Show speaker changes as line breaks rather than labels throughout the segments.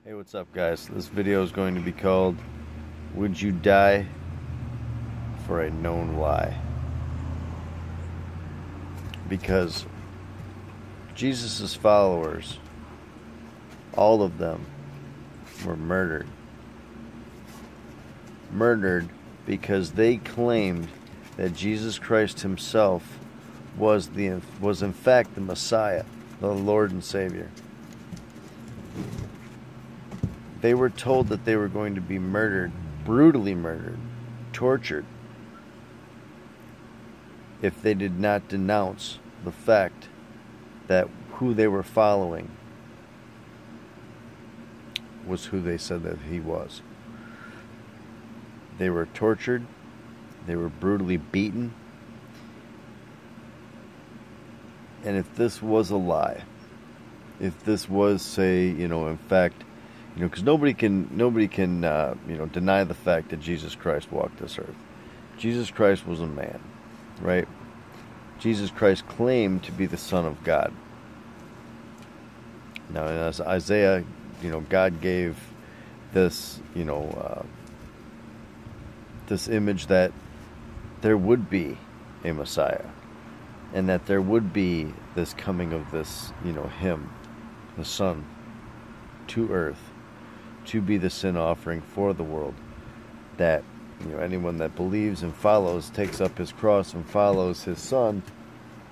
Hey, what's up, guys? This video is going to be called Would You Die for a Known Lie? Because Jesus' followers, all of them, were murdered. Murdered because they claimed that Jesus Christ himself was in fact the Messiah, the Lord and Savior. They were told that they were going to be murdered, brutally murdered, tortured, if they did not denounce the fact that who they were following was who they said that he was. They were tortured, they were brutally beaten, and if this was a lie, if this was, say, in fact, because nobody can deny the fact that Jesus Christ walked this earth. Jesus Christ was a man, right? Jesus Christ claimed to be the Son of God. Now, in Isaiah, God gave this, this image that there would be a Messiah, and that there would be this coming of this, him, the Son, to earth, to be the sin offering for the world, that anyone that believes and follows, takes up his cross and follows his Son,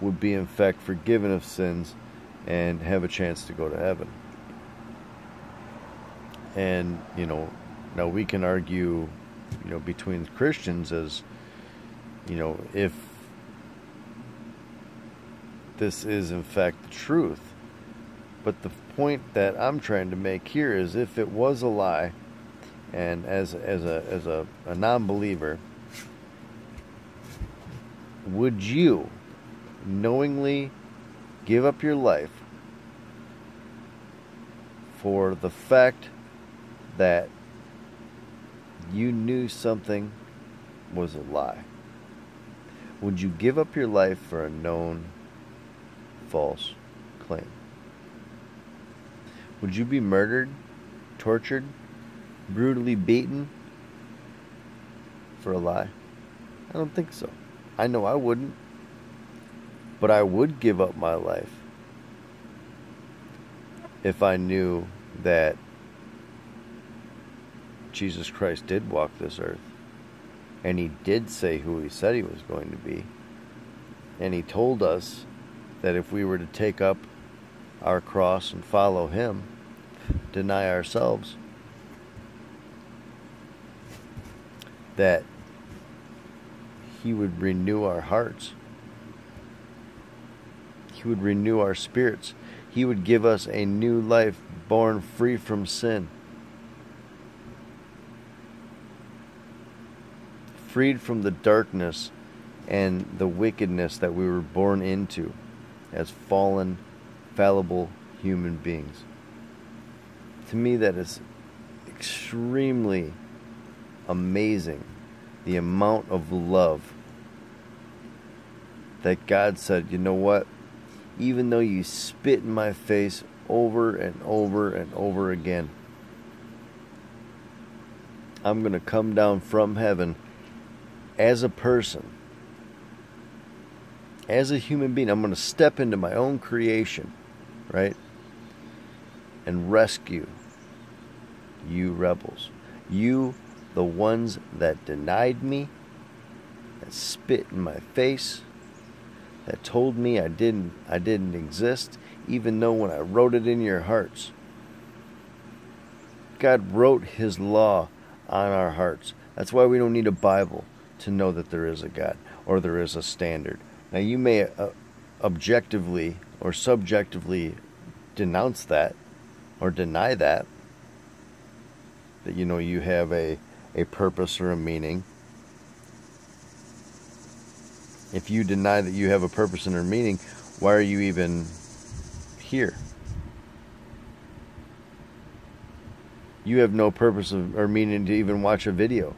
would be in fact forgiven of sins and have a chance to go to heaven. And now we can argue between Christians as if this is in fact the truth. But the point that I'm trying to make here is, if it was a lie, and as a non-believer, would you knowingly give up your life for the fact that you knew something was a lie? Would you give up your life for a known false claim? Would you be murdered, tortured, brutally beaten for a lie? I don't think so. I know I wouldn't. But I would give up my life if I knew that Jesus Christ did walk this earth, and he did say who he said he was going to be, and he told us that if we were to take up our cross and follow him, deny ourselves, that he would renew our hearts, he would renew our spirits, he would give us a new life born free from sin, freed from the darkness and the wickedness that we were born into as fallen, fallible human beings. To me, that is extremely amazing, the amount of love that God said, you know what, even though you spit in my face over and over and over again, I'm going to come down from heaven as a person, as a human being. I'm going to step into my own creation, right? And rescue you rebels. You, the ones that denied me, that spit in my face, that told me I didn't exist, even though when I wrote it in your hearts. God wrote his law on our hearts. That's why we don't need a Bible to know that there is a God or there is a standard. Now, you may objectively or subjectively denounce that or deny that you have a purpose or a meaning. If you deny that you have a purpose and a meaning, why are you even here? You have no purpose or meaning to even watch a video,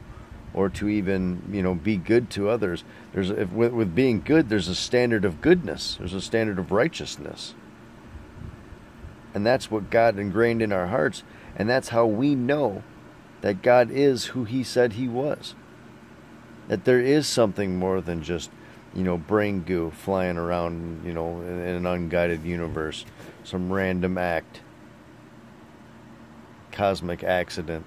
or to even be good to others. With being good, there's a standard of goodness. There's a standard of righteousness. And that's what God ingrained in our hearts. And that's how we know that God is who He said He was. That there is something more than just, brain goo flying around, in an unguided universe. Some random act. Cosmic accident.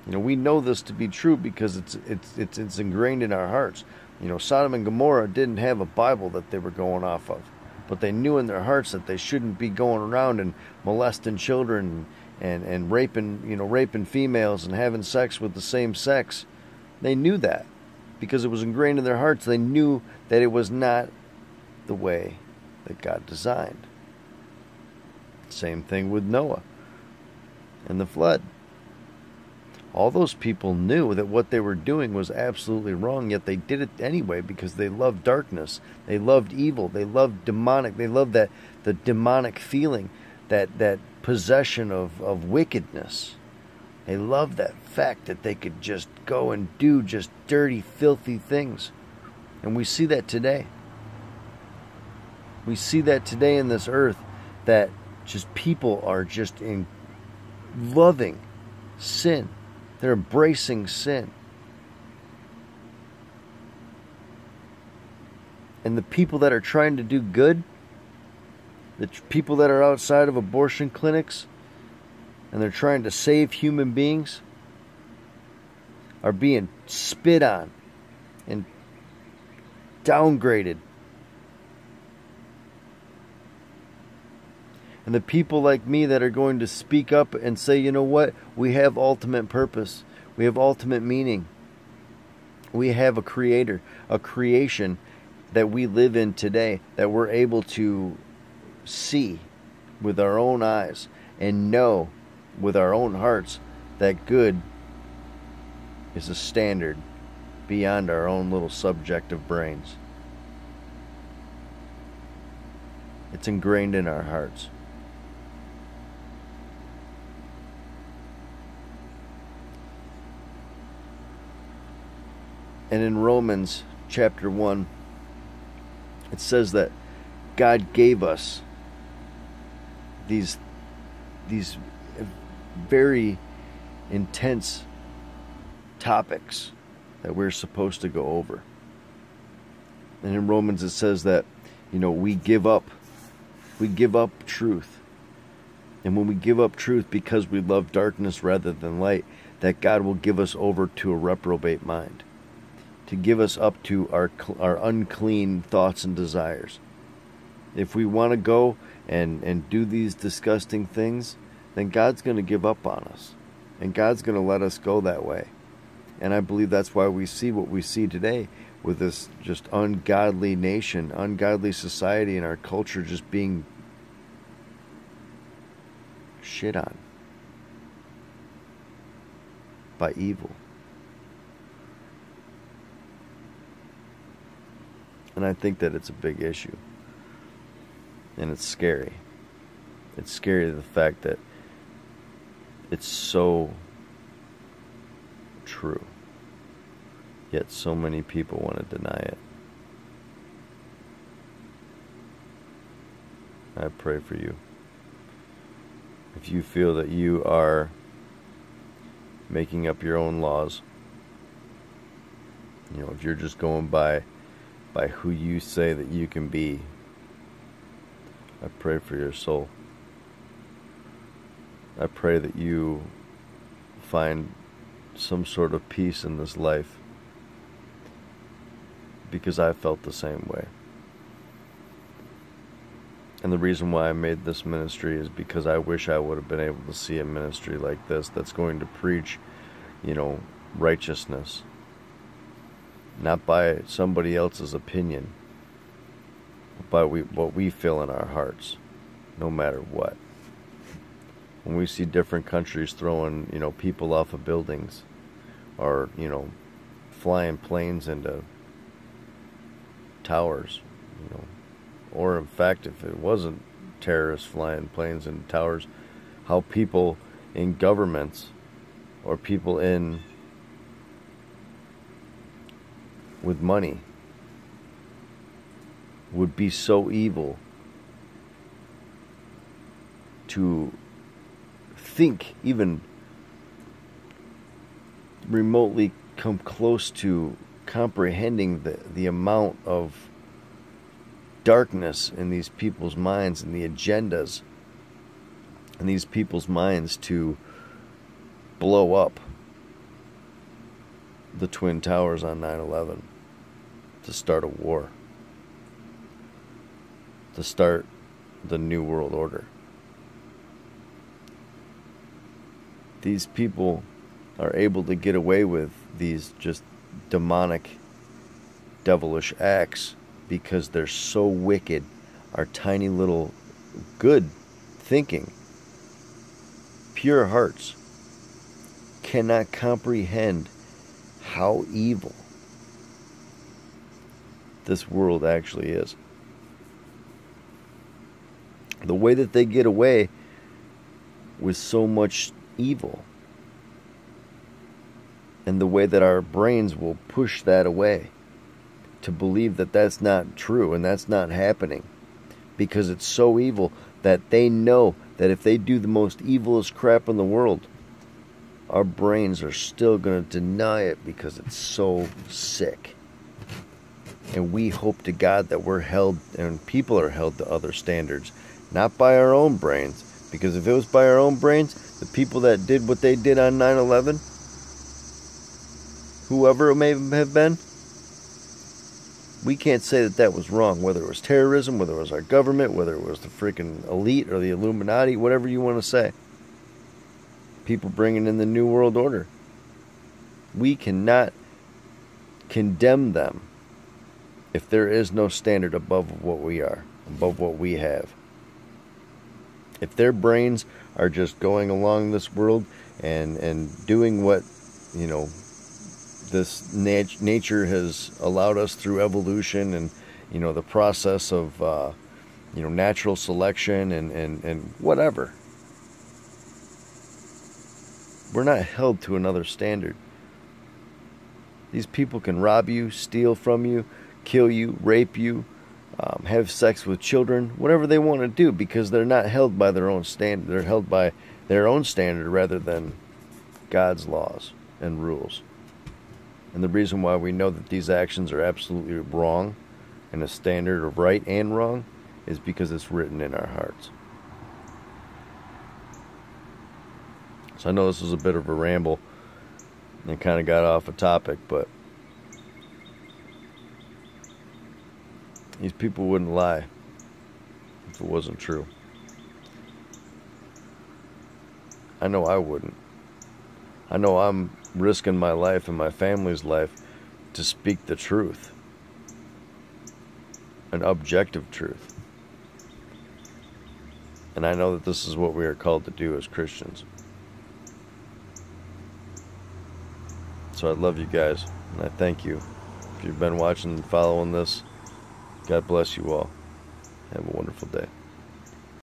We know this to be true because it's ingrained in our hearts. Sodom and Gomorrah didn't have a Bible that they were going off of, but they knew in their hearts that they shouldn't be going around and molesting children and raping females and having sex with the same sex. They knew that because it was ingrained in their hearts. They knew that it was not the way that God designed. Same thing with Noah and the flood. All those people knew that what they were doing was absolutely wrong, yet they did it anyway because they loved darkness. They loved evil. They loved demonic. They loved the demonic feeling, that possession of wickedness. They loved that fact that they could just go and do just dirty, filthy things. And we see that today. We see that today in this earth, that just people are just loving sin. They're embracing sin. And the people that are trying to do good, the people that are outside of abortion clinics, and they're trying to save human beings, are being spit on and downgraded. And the people like me that are going to speak up and say, you know what? We have ultimate purpose. We have ultimate meaning. We have a creator, a creation that we live in today, that we're able to see with our own eyes and know with our own hearts that good is a standard beyond our own little subjective brains. It's ingrained in our hearts. And in Romans chapter 1, it says that God gave us these very intense topics that we're supposed to go over. And in Romans it says that, we give up truth. And when we give up truth because we love darkness rather than light, that God will give us over to a reprobate mind, to give us up to our unclean thoughts and desires. If we want to go and do these disgusting things, then God's going to give up on us. And God's going to let us go that way. And I believe that's why we see what we see today with this just ungodly nation, ungodly society, and our culture just being shit on by evil. And I think that it's a big issue. And it's scary. It's scary, the fact that it's so true. Yet so many people want to deny it. I pray for you. If you feel that you are making up your own laws, if you're just going by who you say that you can be, I pray for your soul. I pray that you find some sort of peace in this life, because I felt the same way. And the reason why I made this ministry is because I wish I would have been able to see a ministry like this that's going to preach, righteousness, not by somebody else's opinion, but by what we feel in our hearts, no matter what. When we see different countries throwing, people off of buildings, or, flying planes into towers, or in fact, if it wasn't terrorists flying planes into towers, how people in governments or people with money would be so evil to think, even remotely come close to comprehending the amount of darkness in these people's minds and the agendas in these people's minds to blow up the Twin Towers on 9/11, to start a war, to start the New World Order. These people are able to get away with these just demonic, devilish acts because they're so wicked. Our tiny little good thinking, pure hearts cannot comprehend how evil this world actually is. The way that they get away with so much evil, and the way that our brains will push that away to believe that that's not true and that's not happening, because it's so evil that they know that if they do the most evilest crap in the world, our brains are still going to deny it because it's so sick. And we hope to God that we're held, and people are held to other standards, not by our own brains. Because if it was by our own brains, the people that did what they did on 9/11, whoever it may have been, we can't say that that was wrong. Whether it was terrorism, whether it was our government, whether it was the freaking elite or the Illuminati, whatever you want to say. People bringing in the New World Order. We cannot condemn them if there is no standard above what we are, above what we have. If their brains are just going along this world and doing what, you know, this nature has allowed us through evolution and, you know, the process of, you know, natural selection and whatever. We're not held to another standard. These people can rob you, steal from you, kill you, rape you, have sex with children, whatever they want to do, because they're not held by their own standard. They're held by their own standard rather than God's laws and rules. And the reason why we know that these actions are absolutely wrong and a standard of right and wrong is because it's written in our hearts. So I know this was a bit of a ramble and kind of got off a topic, but these people wouldn't lie if it wasn't true. I know I wouldn't. I know I'm risking my life and my family's life to speak the truth, an objective truth. And I know that this is what we are called to do as Christians. So I love you guys, and I thank you. If you've been watching and following this, God bless you all. Have a wonderful day.